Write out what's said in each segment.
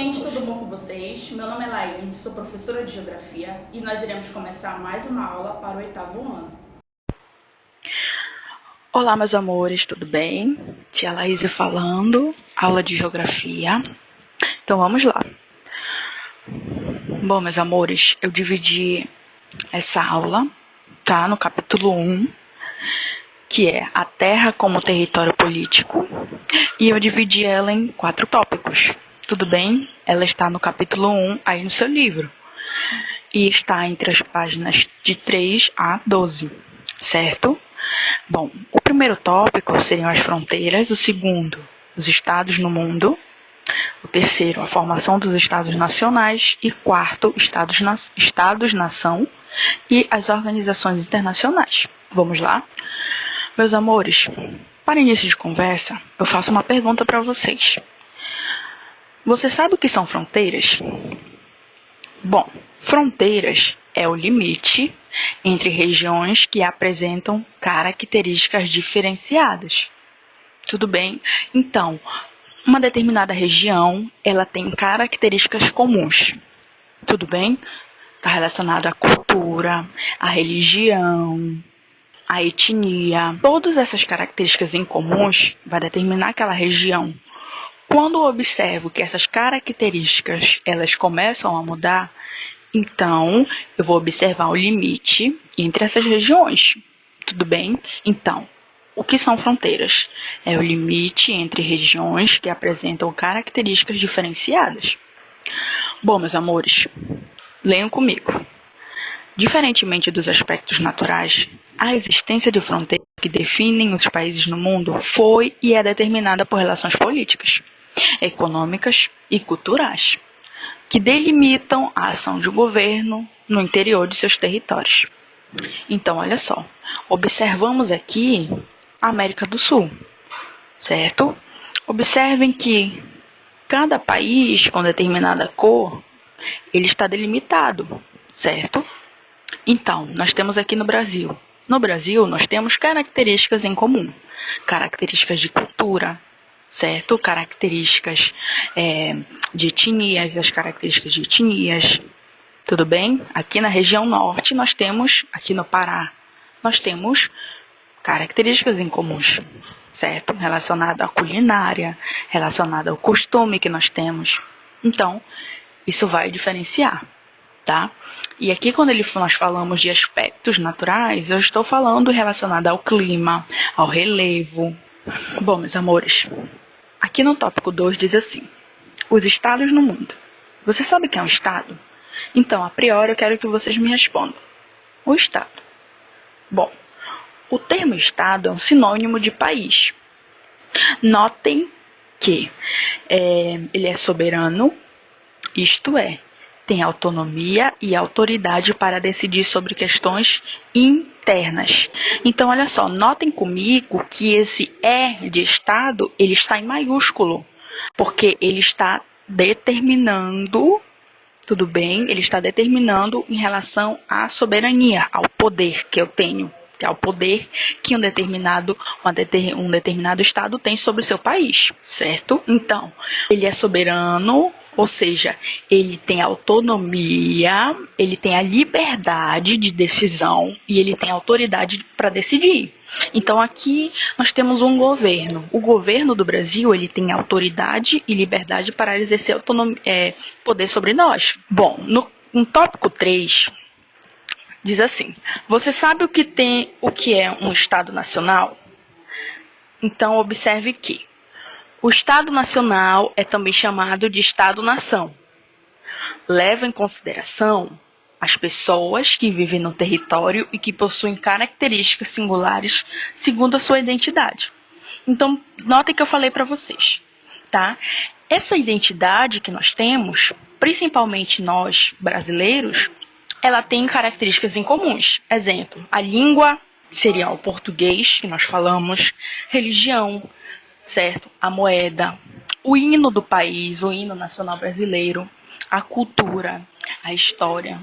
gente, tudo bom com vocês? Meu nome é Laís, sou professora de Geografia e nós iremos começar mais uma aula para o 8º ano. Olá, meus amores, tudo bem? Tia Laís falando, aula de Geografia. Então vamos lá. Bom, meus amores, eu dividi essa aula, tá? No capítulo 1, que é a Terra como território político, e eu dividi ela em 4 tópicos. Tudo bem? Ela está no capítulo 1 aí no seu livro. E está entre as páginas de 3 a 12, certo? Bom, o primeiro tópico seriam as fronteiras, o segundo, os estados no mundo, o terceiro, a formação dos estados nacionais e quarto, estados-nação e as organizações internacionais. Vamos lá? Meus amores, para início de conversa, eu faço uma pergunta para vocês. Você sabe o que são fronteiras? Bom, fronteiras é o limite entre regiões que apresentam características diferenciadas. Tudo bem? Então, uma determinada região, ela tem características comuns. Tudo bem? Está relacionado à cultura, à religião, à etnia. Todas essas características em comuns vai determinar aquela região. Quando eu observo que essas características elas começam a mudar, então eu vou observar o limite entre essas regiões. Tudo bem? Então, o que são fronteiras? É o limite entre regiões que apresentam características diferenciadas. Bom, meus amores, leiam comigo. Diferentemente dos aspectos naturais, a existência de fronteiras que definem os países no mundo foi e é determinada por relações políticas, econômicas e culturais, que delimitam a ação de um governo no interior de seus territórios. Então, olha só, observamos aqui a América do Sul, certo? Observem que cada país com determinada cor, ele está delimitado, certo? Então, nós temos aqui no Brasil. No Brasil, nós temos características em comum, características de cultura, certo? Características de etnias, as características de etnias, tudo bem? Aqui na região norte, nós temos, aqui no Pará, nós temos características em comuns, certo? Relacionado à culinária, relacionado ao costume que nós temos. Então, isso vai diferenciar, tá? E aqui, quando nós falamos de aspectos naturais, eu estou falando relacionado ao clima, ao relevo. Bom, meus amores, aqui no tópico 2 diz assim: os estados no mundo. Você sabe o que é um estado? Então, a priori, eu quero que vocês me respondam. O estado. Bom, o termo estado é um sinônimo de país. Notem que ele é soberano, isto é, tem autonomia e autoridade para decidir sobre questões internas. Então, olha só, notem comigo que esse E de Estado, ele está em maiúsculo, porque ele está determinando, tudo bem? Ele está determinando em relação à soberania, ao poder que eu tenho, que é o poder que um determinado Estado tem sobre o seu país, certo? Então, ele é soberano, ou seja, ele tem autonomia, ele tem a liberdade de decisão e ele tem autoridade para decidir. Então aqui nós temos um governo. O governo do Brasil, ele tem autoridade e liberdade para exercer poder sobre nós. Bom, no tópico 3 diz assim: você sabe o que é um Estado Nacional? Então observe que o Estado Nacional é também chamado de Estado-nação. Leva em consideração as pessoas que vivem no território e que possuem características singulares segundo a sua identidade. Então, notem que eu falei para vocês, tá? Essa identidade que nós temos, principalmente nós brasileiros, ela tem características em comuns. Exemplo, a língua seria o português, que nós falamos, religião, certo? A moeda, o hino do país, o hino nacional brasileiro, a cultura, a história,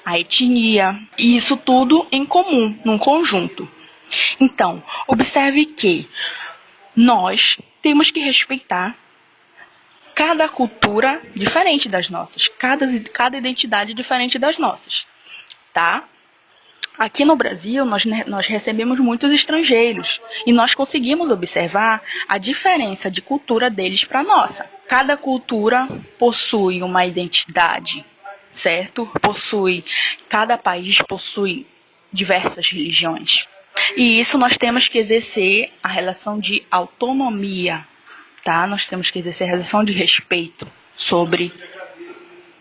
a etnia, e isso tudo em comum, num conjunto. Então, observe que nós temos que respeitar cada cultura diferente das nossas, cada identidade diferente das nossas, tá? Aqui no Brasil, nós recebemos muitos estrangeiros e nós conseguimos observar a diferença de cultura deles para a nossa. Cada cultura possui uma identidade, certo? Cada país possui diversas religiões. E isso nós temos que exercer a relação de autonomia, tá? Nós temos que exercer a relação de respeito sobre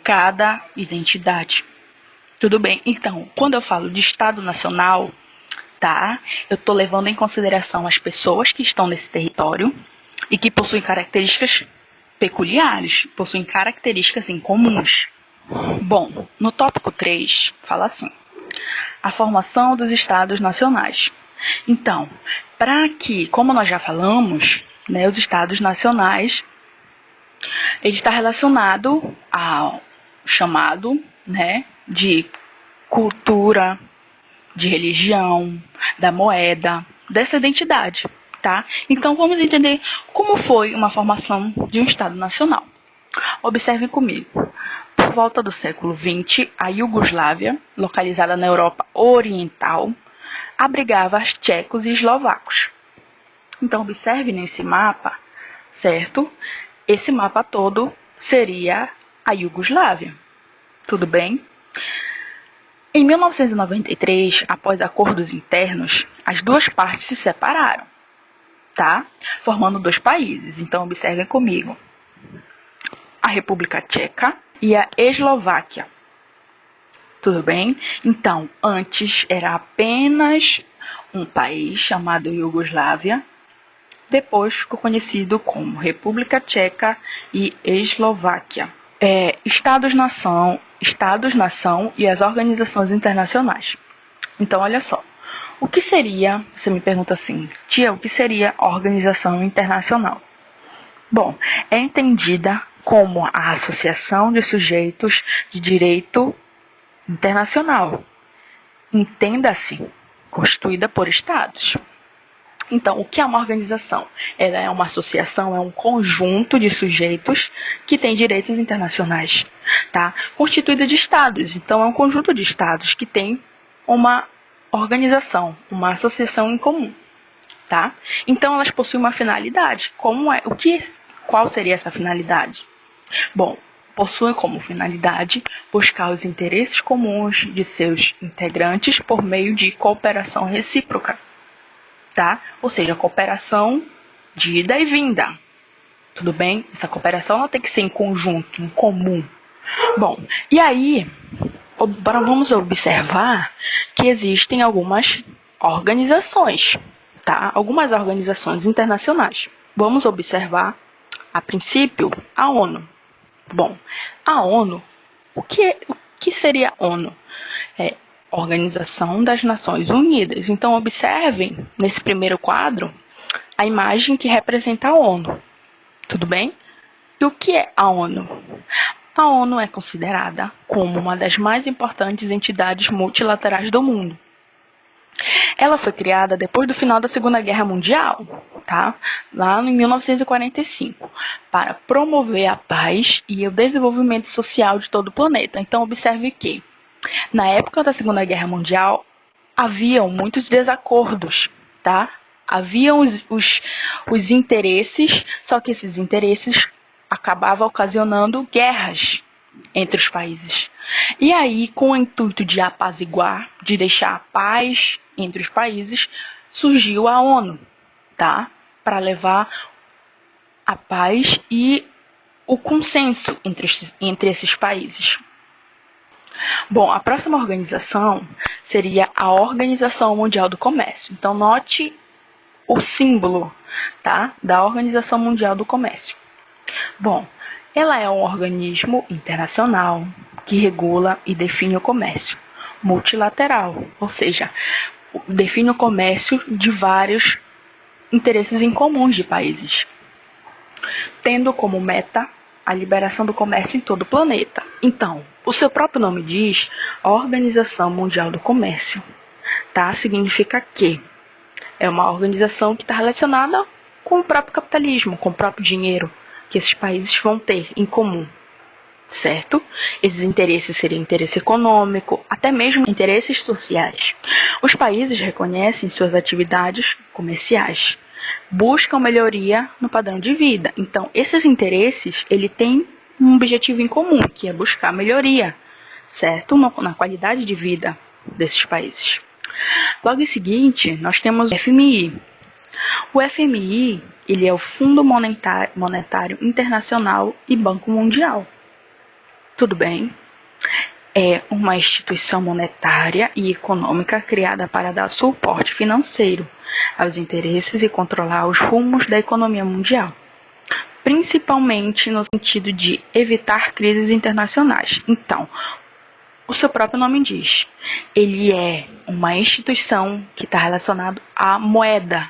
cada identidade. Tudo bem? Então, quando eu falo de Estado Nacional, tá? Eu estou levando em consideração as pessoas que estão nesse território e que possuem características peculiares, possuem características incomuns. Bom, no tópico 3, fala assim: a formação dos Estados Nacionais. Então, para que, como nós já falamos, né, os Estados Nacionais, ele está relacionado ao chamado, né, de cultura, de religião, da moeda, dessa identidade, tá? Então vamos entender como foi uma formação de um Estado Nacional. Observem comigo. Por volta do século XX, a Iugoslávia, localizada na Europa Oriental, abrigava os tchecos e eslovacos. Então observe nesse mapa, certo? Esse mapa todo seria a Iugoslávia. Tudo bem? Em 1993, após acordos internos, as duas partes se separaram, tá? Formando dois países. Então, observem comigo: a República Tcheca e a Eslováquia. Tudo bem? Então, antes era apenas um país chamado Iugoslávia. Depois ficou conhecido como República Tcheca e Eslováquia. Estados-nação e as organizações internacionais. Então, olha só. O que seria, você me pergunta assim, tia, o que seria organização internacional? Bom, é entendida como a associação de sujeitos de direito internacional. Entenda-se, constituída por estados. Então, o que é uma organização? Ela é uma associação, é um conjunto de sujeitos que têm direitos internacionais, tá? Constituída de estados. Então, é um conjunto de estados que tem uma organização, uma associação em comum, tá? Então, elas possuem uma finalidade. Qual seria essa finalidade? Bom, possuem como finalidade buscar os interesses comuns de seus integrantes por meio de cooperação recíproca. Tá? Ou seja, cooperação de ida e vinda. Tudo bem? Essa cooperação ela tem que ser em conjunto, em comum. Bom, e aí, vamos observar que existem algumas organizações, tá? Algumas organizações internacionais. Vamos observar, a princípio, a ONU. Bom, a ONU, o que seria a ONU? Organização das Nações Unidas. Então, observem nesse primeiro quadro a imagem que representa a ONU. Tudo bem? E o que é a ONU? A ONU é considerada como uma das mais importantes entidades multilaterais do mundo. Ela foi criada depois do final da Segunda Guerra Mundial, tá? Lá em 1945, para promover a paz e o desenvolvimento social de todo o planeta. Então, observe que na época da Segunda Guerra Mundial, haviam muitos desacordos, tá? Haviam os interesses, só que esses interesses acabavam ocasionando guerras entre os países. E aí, com o intuito de apaziguar, de deixar a paz entre os países, surgiu a ONU, tá? Para levar a paz e o consenso entre esses países. Bom, a próxima organização seria a Organização Mundial do Comércio. Então, note o símbolo, tá, da Organização Mundial do Comércio. Bom, ela é um organismo internacional que regula e define o comércio multilateral, ou seja, define o comércio de vários interesses em comuns de países, tendo como meta a liberação do comércio em todo o planeta. Então, o seu próprio nome diz, a Organização Mundial do Comércio, tá? Significa que é uma organização que está relacionada com o próprio capitalismo, com o próprio dinheiro, que esses países vão ter em comum, certo? Esses interesses seriam interesse econômico, até mesmo interesses sociais. Os países reconhecem suas atividades comerciais, buscam melhoria no padrão de vida. Então, esses interesses, ele tem um objetivo em comum, que é buscar melhoria, certo? Na qualidade de vida desses países. Logo em seguinte, nós temos o FMI. O FMI, ele é o Fundo Monetário Internacional e Banco Mundial. Tudo bem? É uma instituição monetária e econômica criada para dar suporte financeiro aos interesses e controlar os rumos da economia mundial, principalmente no sentido de evitar crises internacionais. Então, o seu próprio nome diz, ele é uma instituição que está relacionada à moeda,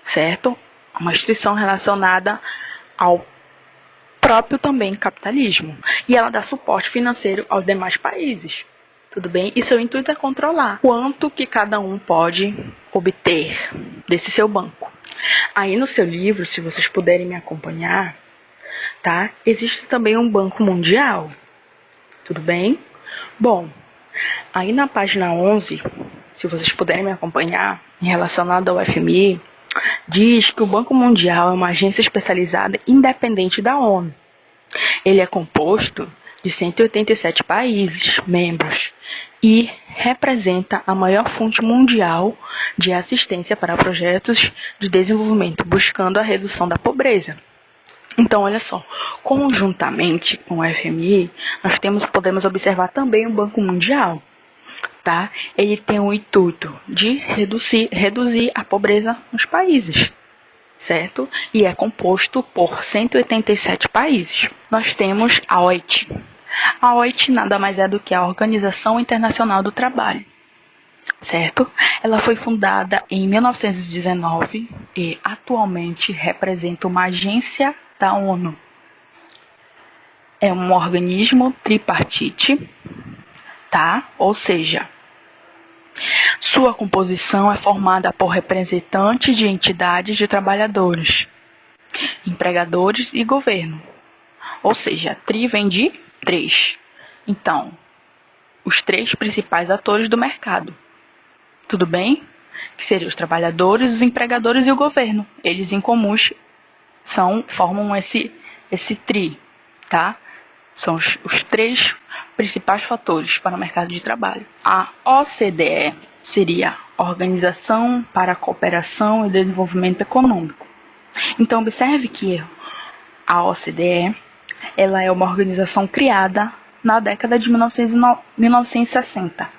certo? Uma instituição relacionada ao próprio também capitalismo. E ela dá suporte financeiro aos demais países. Tudo bem? E seu intuito é controlar quanto que cada um pode obter desse seu banco. Aí no seu livro, se vocês puderem me acompanhar, tá? Existe também um Banco Mundial. Tudo bem? Bom, aí na página 11, se vocês puderem me acompanhar, relacionado ao FMI, diz que o Banco Mundial é uma agência especializada independente da ONU. Ele é composto de 187 países membros e representa a maior fonte mundial de assistência para projetos de desenvolvimento, buscando a redução da pobreza. Então, olha só, conjuntamente com o FMI, nós podemos observar também o Banco Mundial. Tá? Ele tem o intuito de reduzir a pobreza nos países, certo? E é composto por 187 países. Nós temos a OIT. A OIT nada mais é do que a Organização Internacional do Trabalho, certo? Ela foi fundada em 1919 e atualmente representa uma agência da ONU. É um organismo tripartite, tá? Ou seja, sua composição é formada por representantes de entidades de trabalhadores, empregadores e governo. Ou seja, tri vem de três. Então, os três principais atores do mercado. Tudo bem? Que seriam os trabalhadores, os empregadores e o governo. Eles em comuns formam esse tri, tá? São os três principais fatores para o mercado de trabalho. A OCDE seria Organização para a Cooperação e Desenvolvimento Econômico. Então, observe que a OCDE ela é uma organização criada na década de 1960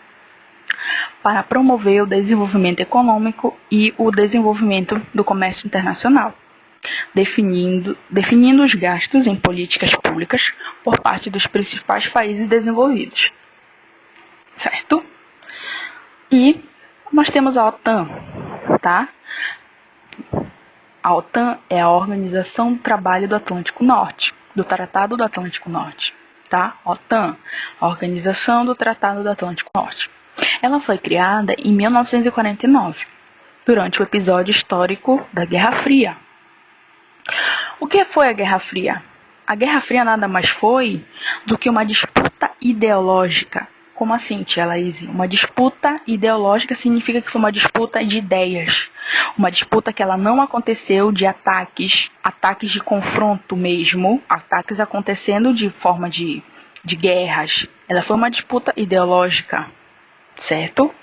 para promover o desenvolvimento econômico e o desenvolvimento do comércio internacional, definindo os gastos em políticas públicas por parte dos principais países desenvolvidos, certo? E nós temos a OTAN, tá? A OTAN é a Organização do Trabalho do Atlântico Norte, do Tratado do Atlântico Norte, tá? OTAN, a Organização do Tratado do Atlântico Norte. Ela foi criada em 1949, durante o episódio histórico da Guerra Fria. O que foi a Guerra Fria? A Guerra Fria nada mais foi do que uma disputa ideológica. Como assim, tia Laís? Uma disputa ideológica significa que foi uma disputa de ideias. Uma disputa que ela não aconteceu de ataques de confronto mesmo, ataques acontecendo de forma de guerras. Ela foi uma disputa ideológica, certo?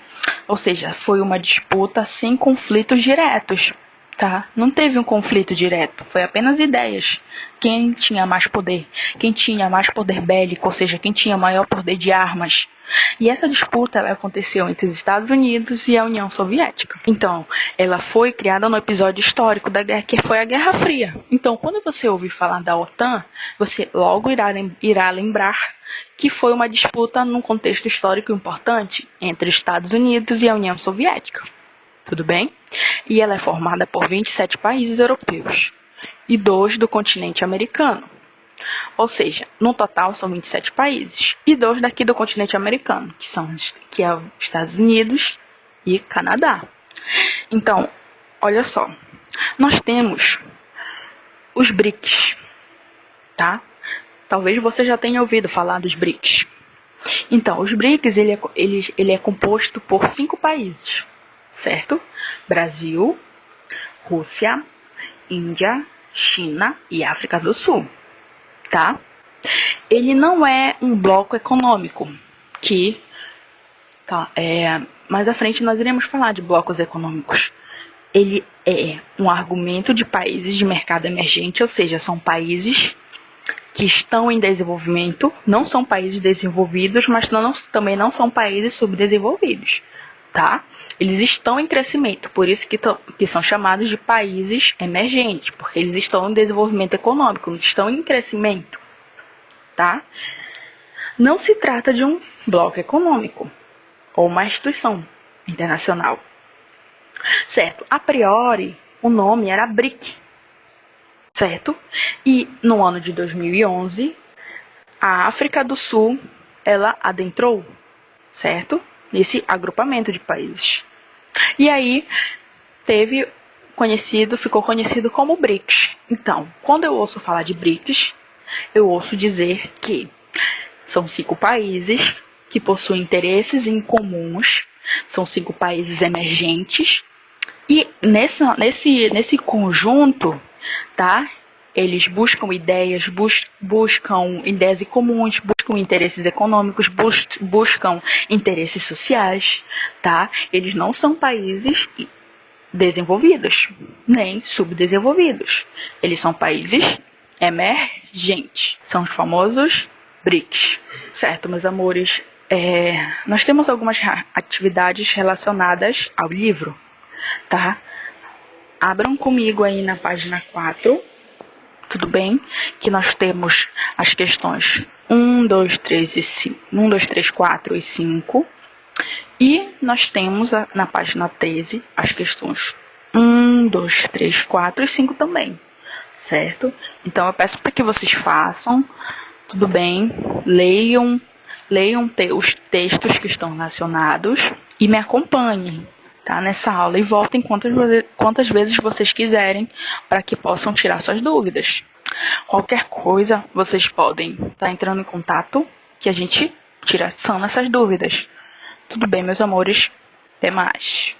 Ou seja, foi uma disputa sem conflitos diretos. Tá? Não teve um conflito direto, foi apenas ideias. Quem tinha mais poder? Quem tinha mais poder bélico, ou seja, quem tinha maior poder de armas. E essa disputa ela aconteceu entre os Estados Unidos e a União Soviética. Então, ela foi criada no episódio histórico da guerra, que foi a Guerra Fria. Então, quando você ouvir falar da OTAN, você logo irá lembrar que foi uma disputa num contexto histórico importante entre os Estados Unidos e a União Soviética. Tudo bem? E ela é formada por 27 países europeus e 2 do continente americano. Ou seja, no total são 27 países e 2 daqui do continente americano, que é os Estados Unidos e Canadá. Então, olha só, nós temos os BRICS, tá? Talvez você já tenha ouvido falar dos BRICS. Então, os BRICS ele é composto por 5 países, certo? Brasil, Rússia, Índia, China e África do Sul, tá? Ele não é um bloco econômico, que mais à frente nós iremos falar de blocos econômicos. Ele é um argumento de países de mercado emergente, ou seja, são países que estão em desenvolvimento, não são países desenvolvidos, mas também não são países subdesenvolvidos, tá? Eles estão em crescimento, por isso que são chamados de países emergentes, porque eles estão em desenvolvimento econômico, não estão em crescimento, tá? Não se trata de um bloco econômico ou uma instituição internacional, certo? A priori, o nome era BRIC, certo? E no ano de 2011, a África do Sul, ela adentrou, certo? Nesse agrupamento de países. E aí ficou conhecido como BRICS. Então, quando eu ouço falar de BRICS, eu ouço dizer que são 5 países que possuem interesses em comuns, são 5 países emergentes, e nesse conjunto, tá? Eles buscam ideias, buscam ideias em comuns, buscam interesses econômicos, buscam interesses sociais, tá? Eles não são países desenvolvidos, nem subdesenvolvidos. Eles são países emergentes. São os famosos BRICS. Certo, meus amores? Nós temos algumas atividades relacionadas ao livro, tá? Abram comigo aí na página 4, tudo bem? Que nós temos as questões 1, 2, 3 e 5, 1, 2, 3, 4 e 5. E nós temos na página 13 as questões 1, 2, 3, 4 e 5 também, certo? Então eu peço para que vocês façam, tudo bem? Leiam os textos que estão relacionados e me acompanhem, tá, nessa aula, e voltem quantas vezes vocês quiserem para que possam tirar suas dúvidas. Qualquer coisa, vocês podem estar entrando em contato que a gente tira essas dúvidas. Tudo bem, meus amores? Até mais.